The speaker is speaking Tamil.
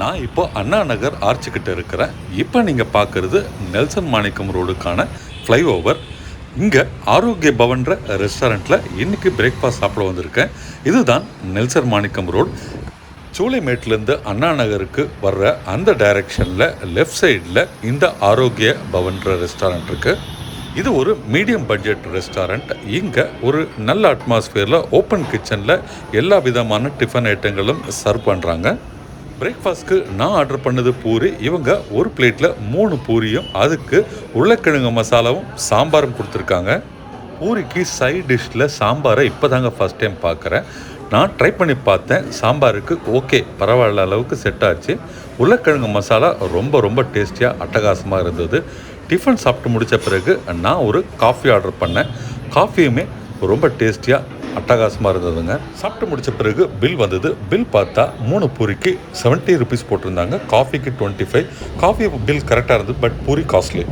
நான் இப்போ அண்ணா நகர் ஆர்ச்சுக்கிட்ட இருக்கிறேன். இப்போ நீங்கள் பார்க்குறது நெல்சன் மாணிக்கம் ரோடுக்கான ஃப்ளைஓவர். இங்கே ஆரோக்கிய பவன்ற ரெஸ்டாரண்ட்டில் இன்றைக்கி பிரேக்ஃபாஸ்ட் சாப்பிட வந்திருக்கேன். இதுதான் நெல்சன் மாணிக்கம் ரோடு. சூளைமேட்லேருந்து அண்ணா நகருக்கு வர்ற அந்த டைரெக்ஷனில் லெஃப்ட் சைடில் இந்த ஆரோக்கிய பவன்ற ரெஸ்டாரண்ட் இருக்குது. இது ஒரு மீடியம் பட்ஜெட் ரெஸ்டாரண்ட். இங்கே ஒரு நல்ல அட்மாஸ்ஃபியரில் ஓப்பன் கிச்சனில் எல்லா விதமான டிஃபன் ஐட்டங்களும் சர்வ் பண்ணுறாங்க. பிரேக்ஃபாஸ்ட்க்கு நான் ஆர்டர் பண்ணது பூரி. இவங்க ஒரு பிளேட்டில் 3 பூரியும் அதுக்கு உருளைக்கிழங்கு மசாலாவும் சாம்பாரும் கொடுத்துருக்காங்க. பூரிக்கு சைட் டிஷ்ஷில் சாம்பாரை இப்போ தாங்க ஃபஸ்ட் டைம் பார்க்குறேன். நான் ட்ரை பண்ணி பார்த்தேன். சாம்பாருக்கு ஓகே, பரவாயில்ல அளவுக்கு செட் ஆச்சு. உருளைக்கிழங்கு மசாலா ரொம்ப ரொம்ப டேஸ்டியாக அட்டகாசமாக இருந்தது. டிஃபன் சாப்பிட்டு முடித்த பிறகு நான் ஒரு காஃபி ஆர்டர் பண்ணேன். காஃபியுமே ரொம்ப டேஸ்டியாக அட்டகாசமாக இருந்ததுங்க. சாப்பிட்டு முடித்த பிறகு பில் வந்தது. பில் பார்த்தா 3 பூரிக்கு 70 ருபீஸ் போட்டிருந்தாங்க, காஃபிக்கு 25. காஃபி பில் கரெக்டாக இருந்தது, பட் பூரி காஸ்ட்லி.